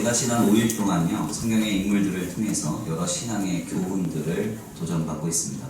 저희가 지난 5일 동안요, 성경의 인물들을 통해서 여러 신앙의 교훈들을 도전받고 있습니다.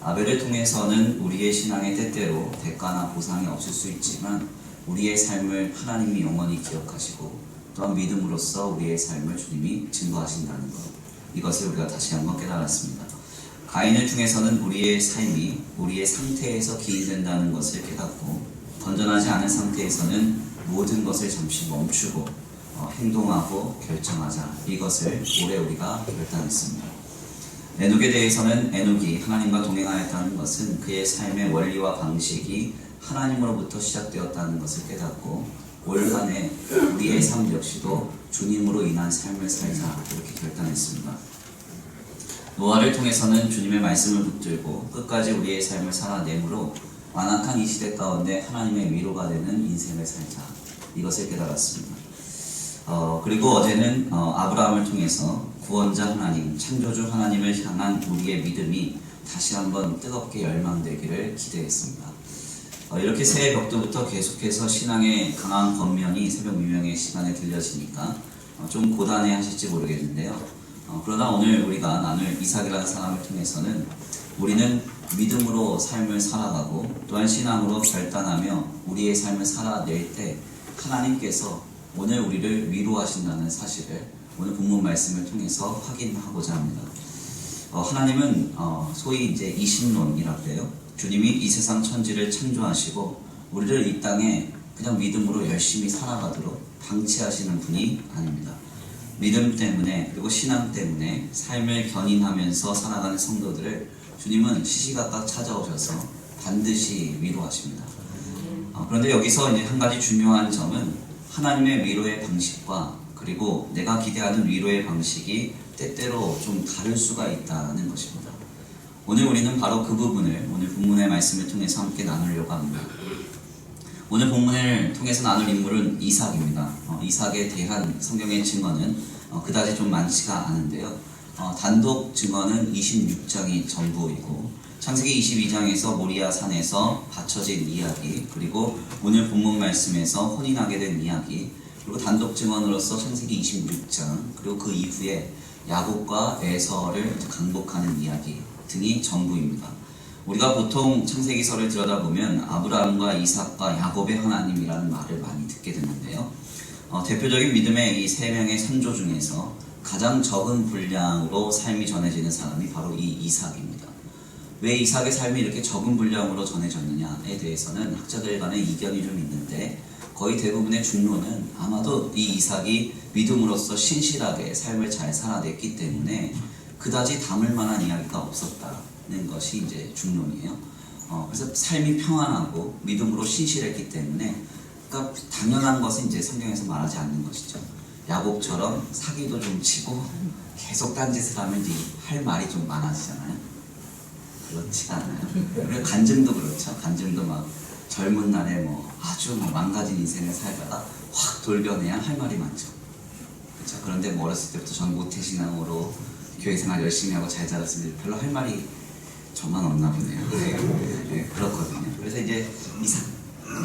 아벨을 통해서는 우리의 신앙의 때때로 대가나 보상이 없을 수 있지만 우리의 삶을 하나님이 영원히 기억하시고 또한 믿음으로써 우리의 삶을 주님이 증거하신다는 것, 이것을 우리가 다시 한번 깨달았습니다. 가인을 통해서는 우리의 삶이 우리의 상태에서 기인된다는 것을 깨닫고 건전하지 않은 상태에서는 모든 것을 잠시 멈추고 행동하고 결정하자, 이것을 올해 우리가 결단했습니다. 에녹에 대해서는 에녹이 하나님과 동행하였다는 것은 그의 삶의 원리와 방식이 하나님으로부터 시작되었다는 것을 깨닫고 올 한 해 우리의 삶 역시도 주님으로 인한 삶을 살자, 이렇게 결단했습니다. 노아를 통해서는 주님의 말씀을 붙들고 끝까지 우리의 삶을 살아내므로 완악한 이 시대 가운데 하나님의 위로가 되는 인생을 살자, 이것을 깨달았습니다. 그리고 어제는 아브라함을 통해서 구원자 하나님, 창조주 하나님을 향한 우리의 믿음이 다시 한번 뜨겁게 열망되기를 기대했습니다. 이렇게 새해 벽두부터 계속해서 신앙의 강한 겉면이 새벽 미명의 시간에 들려지니까 좀 고단해 하실지 모르겠는데요. 그러나 오늘 우리가 나눌 이삭이라는 사람을 통해서는 우리는 믿음으로 삶을 살아가고 또한 신앙으로 결단하며 우리의 삶을 살아낼 때 하나님께서 오늘 우리를 위로하신다는 사실을 오늘 본문 말씀을 통해서 확인하고자 합니다. 하나님은 소위 이제 이신론이라고 해요. 주님이 이 세상 천지를 창조하시고 우리를 이 땅에 그냥 믿음으로 열심히 살아가도록 방치하시는 분이 아닙니다. 믿음 때문에 그리고 신앙 때문에 삶을 견인하면서 살아가는 성도들을 주님은 시시각각 찾아오셔서 반드시 위로하십니다. 그런데 여기서 이제 한 가지 중요한 점은 하나님의 위로의 방식과 그리고 내가 기대하는 위로의 방식이 때때로 좀 다를 수가 있다는 것입니다. 오늘 우리는 바로 그 부분을 오늘 본문의 말씀을 통해서 함께 나누려고 합니다. 오늘 본문을 통해서 나눌 인물은 이삭입니다. 이삭에 대한 성경의 증거는 그다지 좀 많지가 않은데요. 단독 증거는 26장이 전부이고 창세기 22장에서 모리아 산에서 바쳐진 이야기, 그리고 오늘 본문 말씀에서 혼인하게 된 이야기, 그리고 단독 증언으로서 창세기 26장, 그리고 그 이후에 야곱과 에서를 강복하는 이야기 등이 전부입니다. 우리가 보통 창세기서를 들여다보면 아브라함과 이삭과 야곱의 하나님이라는 말을 많이 듣게 되는데요. 대표적인 믿음의 이 세 명의 선조 중에서 가장 적은 분량으로 삶이 전해지는 사람이 바로 이 이삭입니다. 왜 이삭의 삶이 이렇게 적은 분량으로 전해졌느냐에 대해서는 학자들 간의 이견이 좀 있는데 거의 대부분의 중론은 아마도 이 이삭이 믿음으로써 신실하게 삶을 잘 살아냈기 때문에 그다지 담을 만한 이야기가 없었다는 것이 이제 중론이에요. 그래서 삶이 평안하고 믿음으로 신실했기 때문에, 그러니까 당연한 것은 이제 성경에서 말하지 않는 것이죠. 야곱처럼 사기도 좀 치고 계속 딴짓을 하면 이제 할 말이 좀 많아지잖아요. 그렇지가 않아요. 그리고 간증도 그렇죠. 간증도 막 젊은 날에 아주 망가진 인생을 살다가 확 돌변해야 할 말이 많죠. 그렇죠. 그런데 어렸을 때부터 전 모태신앙으로 교회 생활 열심히 하고 잘 자랐으면 별로 할 말이 저만 없나 보네요. 네, 그렇거든요. 그래서 이제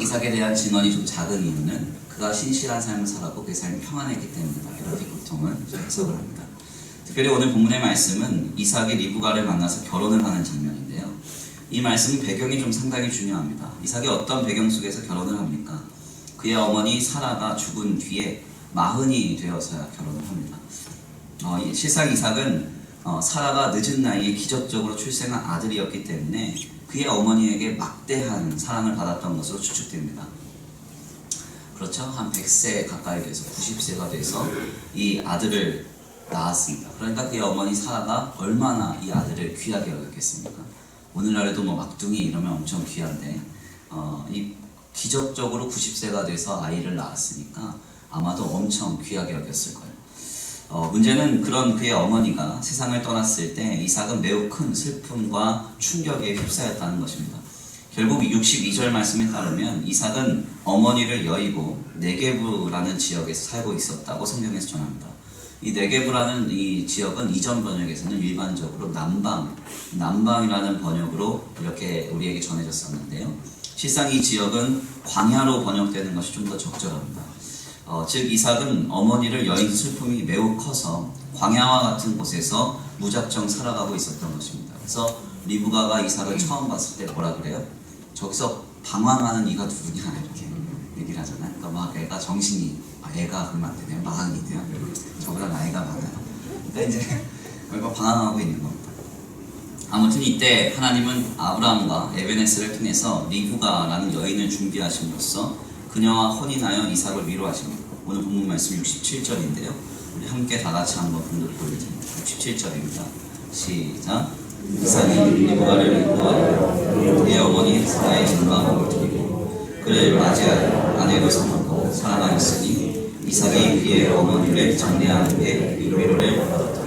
이삭에 대한 증언이 좀 작은 이유는 그가 신실한 삶을 살았고 그 삶이 평안했기 때문이다, 이렇게 보통은 해석을 합니다. 특별히 오늘 본문의 말씀은 이삭이 리브가를 만나서 결혼을 하는 장면인데요. 이 말씀은 배경이 좀 상당히 중요합니다. 이삭이 어떤 배경 속에서 결혼을 합니까? 그의 어머니 사라가 죽은 뒤에 마흔이 되어서야 결혼을 합니다. 실상 이삭은 사라가 늦은 나이에 기적적으로 출생한 아들이었기 때문에 그의 어머니에게 막대한 사랑을 받았던 것으로 추측됩니다. 그렇죠? 한 100세 가까이 돼서 90세가 돼서 이 아들을 낳았습니다. 그러니까 그의 어머니 사라가 얼마나 이 아들을 귀하게 여겼겠습니까? 오늘날에도 막둥이 이러면 엄청 귀한데 이 기적적으로 90세가 돼서 아이를 낳았으니까 아마도 엄청 귀하게 여겼을 거예요. 문제는 그런 그의 어머니가 세상을 떠났을 때 이삭은 매우 큰 슬픔과 충격에 휩싸였다는 것입니다. 결국 62절 말씀에 따르면 이삭은 어머니를 여의고 네게브라는 지역에서 살고 있었다고 성경에서 전합니다. 이 네게브라는 이 지역은 이전 번역에서는 일반적으로 남방이라는 번역으로 이렇게 우리에게 전해졌었는데요. 실상 이 지역은 광야로 번역되는 것이 좀 더 적절합니다. 즉 이삭은 어머니를 여인 슬픔이 매우 커서 광야와 같은 곳에서 무작정 살아가고 있었던 것입니다. 그래서 리브가가 이삭을 처음 봤을 때 뭐라 그래요? 저기서 방황하는 이가 누구냐 이렇게 얘기를 하잖아요. 그러니까 막 애가 정신이 애가 그러면 안 되네요. 마흔이 돼요. 저보다 나이가 많아요. 근데 이제 얼마 방황하고 있는 겁니다. 아무튼 이때 하나님은 아브라함과 에베네스를 통해서 리브가라는 여인을 준비하심으로써 그녀와 혼인하여 이삭을 위로하십니다. 오늘 본문 말씀 67절인데요. 우리 함께 다 같이 한번 분도를 보여드립니다. 67절입니다. 시작. 이삭이 리브가를 구하여 그의 어머니 사라의 전과 몸을 드리고 그를 맞이하여 아내로 삼고 사랑하였으니 이삭이 그의 어머니를 장례하는 데 위로를 받았다.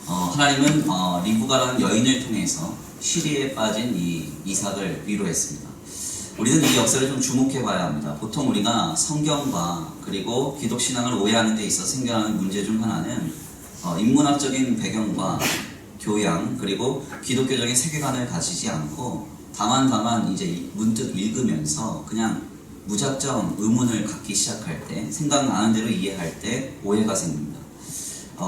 하나님은 리브가라는 여인을 통해서 시리에 빠진 이 이삭을 위로했습니다. 우리는 이 역사를 좀 주목해 봐야 합니다. 보통 우리가 성경과 그리고 기독신앙을 오해하는 데 있어 생겨나는 문제 중 하나는 인문학적인 배경과 교양 그리고 기독교적인 세계관을 가지지 않고 다만 이제 문득 읽으면서 그냥 무작정 의문을 갖기 시작할 때 생각나는 대로 이해할 때 오해가 생깁니다.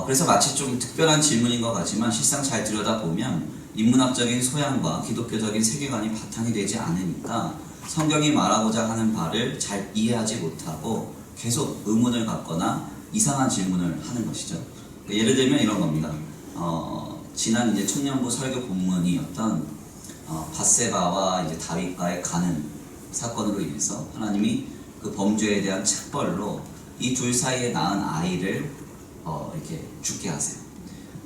그래서 마치 좀 특별한 질문인 것 같지만 실상 잘 들여다보면 인문학적인 소양과 기독교적인 세계관이 바탕이 되지 않으니까 성경이 말하고자 하는 바를 잘 이해하지 못하고 계속 의문을 갖거나 이상한 질문을 하는 것이죠. 예를 들면 이런 겁니다. 지난 이제 청년부 설교 본문이었던 밧세바와 이제 다윗과의 가는 사건으로 인해서 하나님이 그 범죄에 대한 책벌로 이 둘 사이에 낳은 아이를 이렇게 죽게 하세요.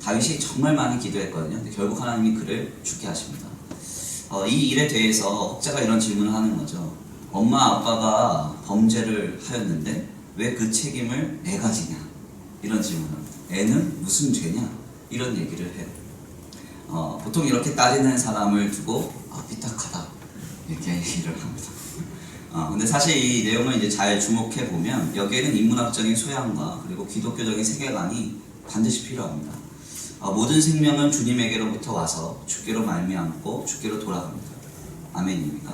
다윗이 정말 많이 기도했거든요. 근데 결국 하나님이 그를 죽게 하십니다. 이 일에 대해서 혹자가 이런 질문을 하는 거죠. 엄마 아빠가 범죄를 하였는데 왜 그 책임을 애가 지냐? 이런 질문을 합니다. 애는 무슨 죄냐? 이런 얘기를 해요. 보통 이렇게 따지는 사람을 두고 삐딱하다 이렇게 얘기를 합니다. 근데 사실 이 내용을 이제 잘 주목해 보면 여기에는 인문학적인 소양과 그리고 기독교적인 세계관이 반드시 필요합니다. 모든 생명은 주님에게로부터 와서 주께로 말미암고 주께로 돌아갑니다. 아멘입니까?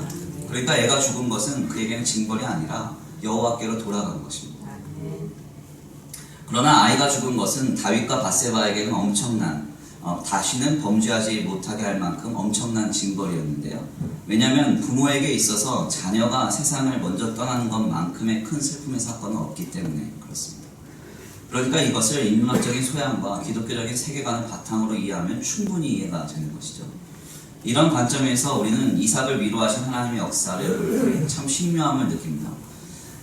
그러니까 애가 죽은 것은 그에게는 징벌이 아니라 여호와께로 돌아간 것입니다. 그러나 아이가 죽은 것은 다윗과 밧세바에게는 엄청난 다시는 범죄하지 못하게 할 만큼 엄청난 징벌이었는데요. 왜냐하면 부모에게 있어서 자녀가 세상을 먼저 떠나는 것만큼의 큰 슬픔의 사건은 없기 때문에 그렇습니다. 그러니까 이것을 인문학적인 소양과 기독교적인 세계관을 바탕으로 이해하면 충분히 이해가 되는 것이죠. 이런 관점에서 우리는 이삭을 위로하신 하나님의 역사를 참 신묘함을 느낍니다.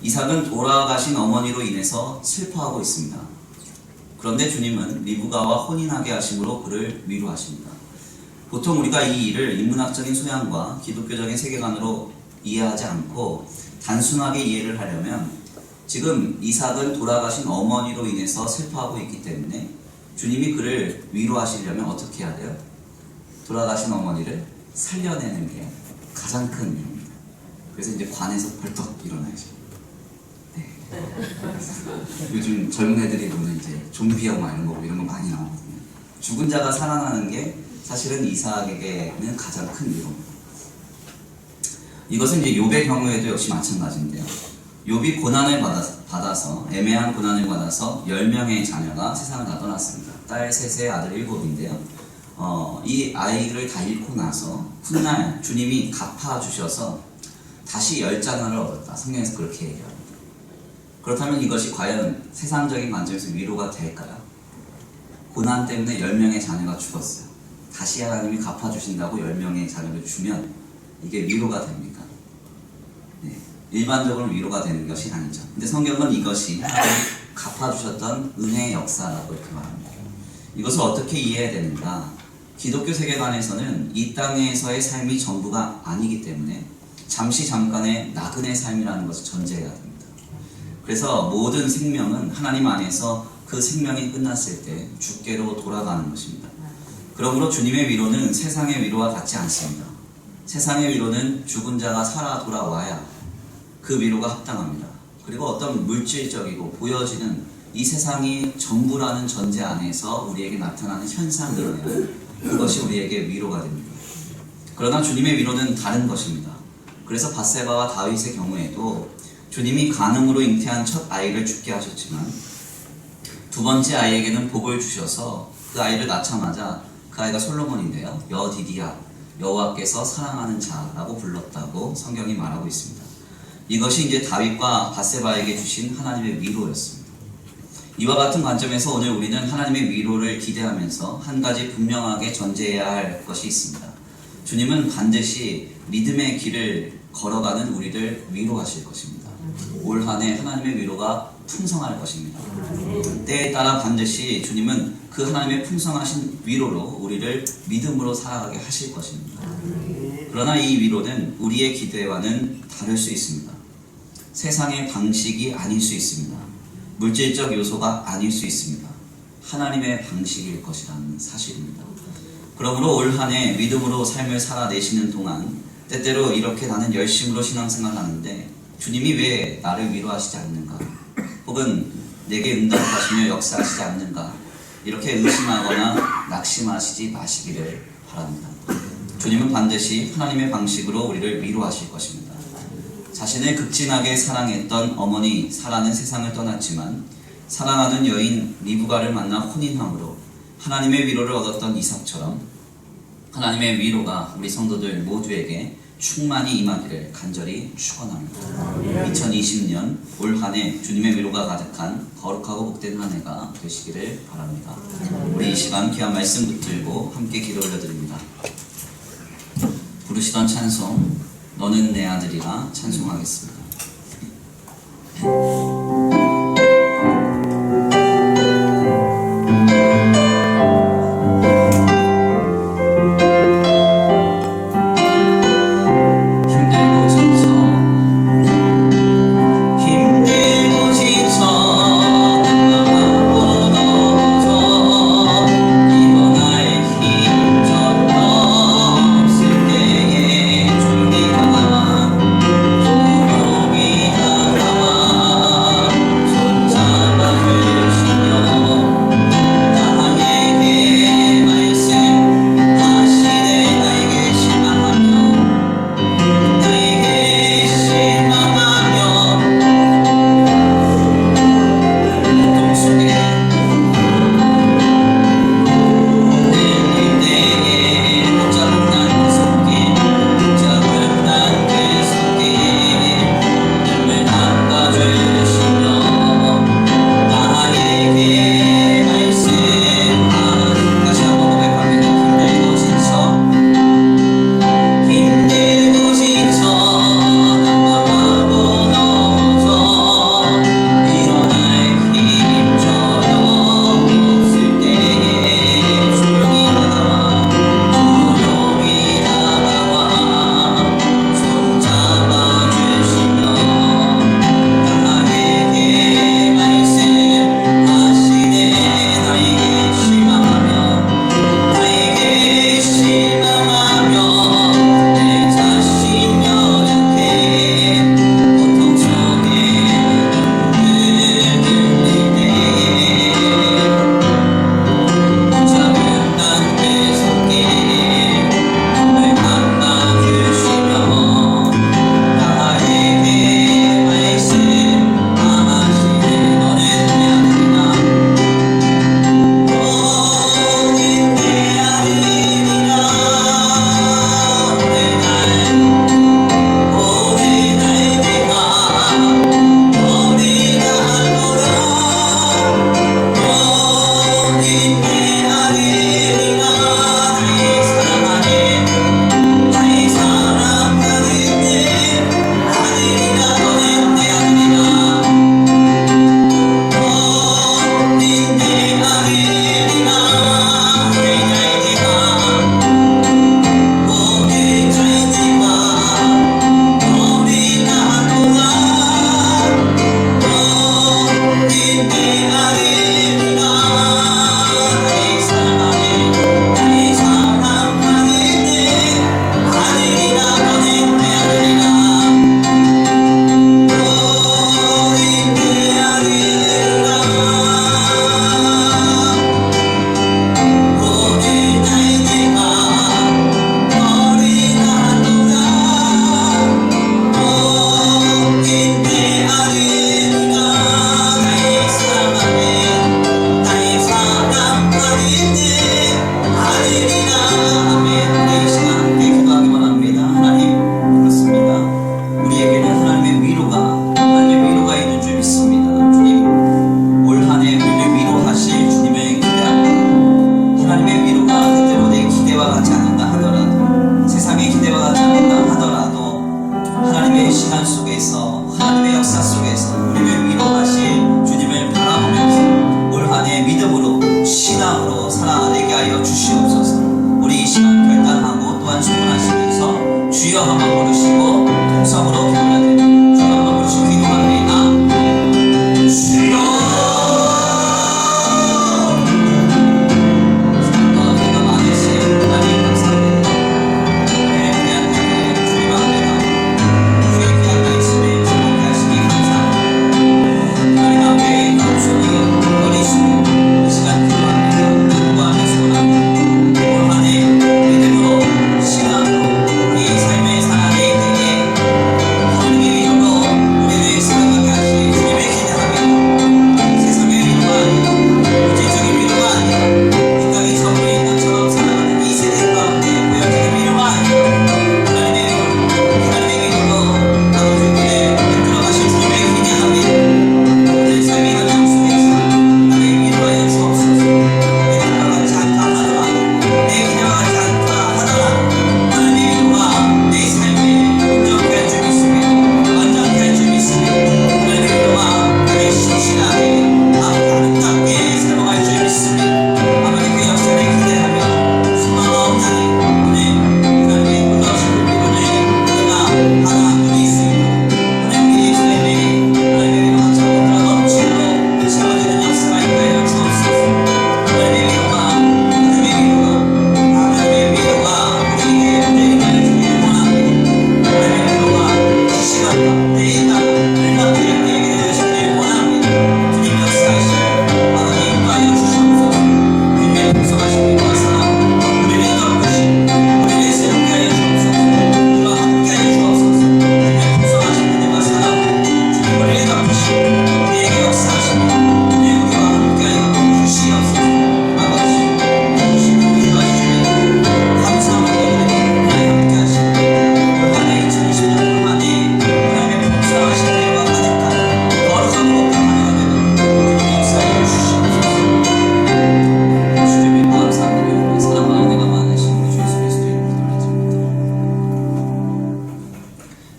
이삭은 돌아가신 어머니로 인해서 슬퍼하고 있습니다. 그런데 주님은 리브가와 혼인하게 하심으로 그를 위로하십니다. 보통 우리가 이 일을 인문학적인 소양과 기독교적인 세계관으로 이해하지 않고 단순하게 이해를 하려면 지금 이삭은 돌아가신 어머니로 인해서 슬퍼하고 있기 때문에 주님이 그를 위로하시려면 어떻게 해야 돼요? 돌아가신 어머니를 살려내는 게 가장 큰 위로입니다. 그래서 이제 관에서 벌떡 일어나야죠. 네. 요즘 젊은 애들이 보는 이제 좀비 영화 이런 거 많이 나오거든요. 죽은 자가 살아나는 게 사실은 이삭에게는 가장 큰 위로입니다. 이것은 이제 욥의 경우에도 역시 마찬가지인데요. 욥이 고난을 받아서 애매한 고난을 받아서 10명의 자녀가 세상을 다 떠났습니다. 딸 셋에 아들 7인데요. 이 아이를 다 잃고 나서 훗날 주님이 갚아주셔서 다시 10자녀를 얻었다. 성경에서 그렇게 얘기합니다. 그렇다면 이것이 과연 세상적인 관점에서 위로가 될까요? 고난 때문에 10명의 자녀가 죽었어요. 다시 하나님이 갚아주신다고 10명의 자녀를 주면 이게 위로가 됩니까? 네. 일반적으로 위로가 되는 것이 아니죠. 근데 성경은 이것이 하나님이 갚아주셨던 은혜의 역사라고 이렇게 말합니다. 이것을 어떻게 이해해야 되는가? 기독교 세계관에서는 이 땅에서의 삶이 전부가 아니기 때문에 잠깐의 나그네 삶이라는 것을 전제해야 됩니다. 그래서 모든 생명은 하나님 안에서 그 생명이 끝났을 때 주께로 돌아가는 것입니다. 그러므로 주님의 위로는 세상의 위로와 같지 않습니다. 세상의 위로는 죽은 자가 살아 돌아와야 그 위로가 합당합니다. 그리고 어떤 물질적이고 보여지는 이 세상이 전부라는 전제 안에서 우리에게 나타나는 현상이에요. 그것이 우리에게 위로가 됩니다. 그러나 주님의 위로는 다른 것입니다. 그래서 밧세바와 다윗의 경우에도 주님이 간음으로 잉태한 첫 아이를 죽게 하셨지만 두 번째 아이에게는 복을 주셔서 그 아이를 낳자마자 그 아이가 솔로몬인데요. 여디디아, 여호와께서 사랑하는 자라고 불렀다고 성경이 말하고 있습니다. 이것이 이제 다윗과 밧세바에게 주신 하나님의 위로였습니다. 이와 같은 관점에서 오늘 우리는 하나님의 위로를 기대하면서 한 가지 분명하게 전제해야 할 것이 있습니다. 주님은 반드시 믿음의 길을 걸어가는 우리를 위로하실 것입니다. 올 한 해 하나님의 위로가 풍성할 것입니다. 때에 따라 반드시 주님은 그 하나님의 풍성하신 위로로 우리를 믿음으로 살아가게 하실 것입니다. 그러나 이 위로는 우리의 기대와는 다를 수 있습니다. 세상의 방식이 아닐 수 있습니다. 물질적 요소가 아닐 수 있습니다. 하나님의 방식일 것이라는 사실입니다. 그러므로 올 한 해 믿음으로 삶을 살아내시는 동안 때때로 이렇게 나는 열심으로 신앙생활을 하는데 주님이 왜 나를 위로하시지 않는가? 혹은 내게 응답하시며 역사하시지 않는가? 이렇게 의심하거나 낙심하시지 마시기를 바랍니다. 주님은 반드시 하나님의 방식으로 우리를 위로하실 것입니다. 자신을 극진하게 사랑했던 어머니 사라는 세상을 떠났지만 사랑하는 여인 리브가를 만나 혼인함으로 하나님의 위로를 얻었던 이삭처럼 하나님의 위로가 우리 성도들 모두에게 충만히 임하기를 간절히 축원합니다. 2020년 올 한 해 주님의 위로가 가득한 거룩하고 복된 한 해가 되시기를 바랍니다. 우리 이 시간 귀한 말씀 붙들고 함께 기도 올려드립니다. 부르시던 찬송 너는 내 아들이라 찬송하겠습니다. 주시옵소서. 우리 이 시간 결단하고 또한 소원하시면서 주여 한번 부르시고 통성으로 기도를 드립니다. 주여 한번 부르시고 기도합니다. 주여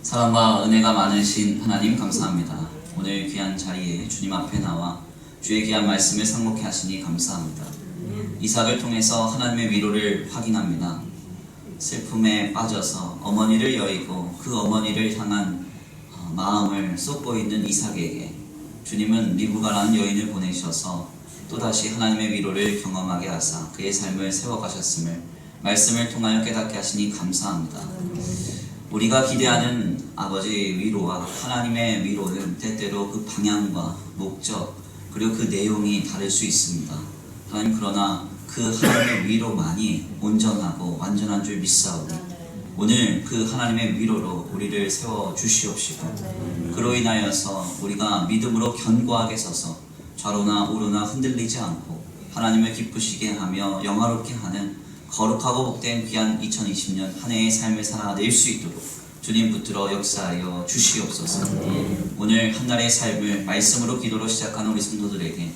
사랑과 은혜가 많으신 하나님 감사합니다. 오늘 귀한 자리에 주님 앞에 나와 주의 귀한 말씀을 상고케 하시니 감사합니다. 이삭을 통해서 하나님의 위로를 확인합니다. 슬픔에 빠져서 어머니를 여의고 그 어머니를 향한 마음을 쏟고 있는 이삭에게 주님은 리브가라는 여인을 보내셔서 또다시 하나님의 위로를 경험하게 하사 그의 삶을 세워가셨음을 말씀을 통하여 깨닫게 하시니 감사합니다. 우리가 기대하는 아버지 위로와 하나님의 위로는 때때로 그 방향과 목적 그리고 그 내용이 다를 수 있습니다. 하나님, 그러나 그 하나님의 위로만이 온전하고 완전한 줄 믿사오니 오늘 그 하나님의 위로로 우리를 세워 주시옵시고 그로 인하여서 우리가 믿음으로 견고하게 서서 좌로나 우로나 흔들리지 않고 하나님을 기쁘시게 하며 영화롭게 하는 거룩하고 복된 귀한 2020년 한 해의 삶을 살아낼 수 있도록 주님 붙들어 역사하여 주시옵소서. 오늘 한 날의 삶을 말씀으로 기도로 시작하는 우리 성도들에게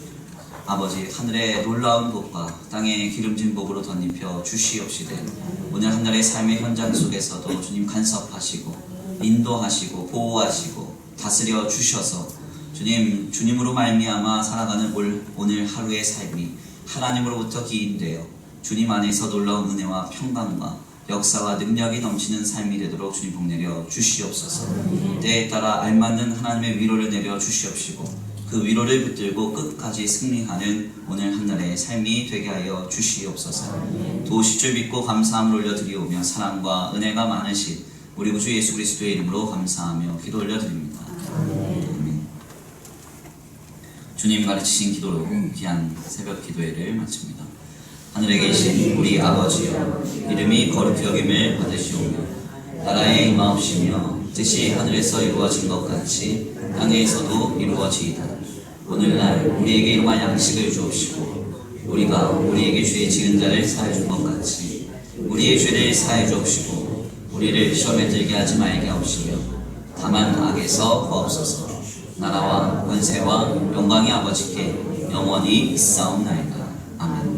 아버지 하늘의 놀라운 복과 땅의 기름진 복으로 덧입혀 주시옵시되 오늘 한 날의 삶의 현장 속에서도 주님 간섭하시고 인도하시고 보호하시고 다스려 주셔서 주님으로 말미암아 살아가는 오늘 하루의 삶이 하나님으로부터 기인되어 주님 안에서 놀라운 은혜와 평강과 역사와 능력이 넘치는 삶이 되도록 주님 복내려 주시옵소서. 때에 따라 알맞는 하나님의 위로를 내려 주시옵시고 그 위로를 붙들고 끝까지 승리하는 오늘 한날의 삶이 되게 하여 주시옵소서. 도우실 줄 믿고 감사함을 올려드리오며 사랑과 은혜가 많으신 우리 구주 예수 그리스도의 이름으로 감사하며 기도 올려드립니다. 아멘. 주님 가르치신 기도로 귀한 새벽 기도회를 마칩니다. 하늘에 계신 우리 아버지여, 이름이 거룩히 여김을 받으시오며 나라에 임하옵시며 뜻이 하늘에서 이루어진 것 같이 땅에서도 이루어지이다. 오늘날 우리에게 일용할 양식을 주옵시고 우리가 우리에게 죄 지은 자를 사해 준 것 같이 우리의 죄를 사해 주옵시고 우리를 시험에 들게 하지 말게 하옵시며 다만 악에서 구하옵소서. 나라와 권세와 영광이 아버지께 영원히 있사옵나이다. 아멘.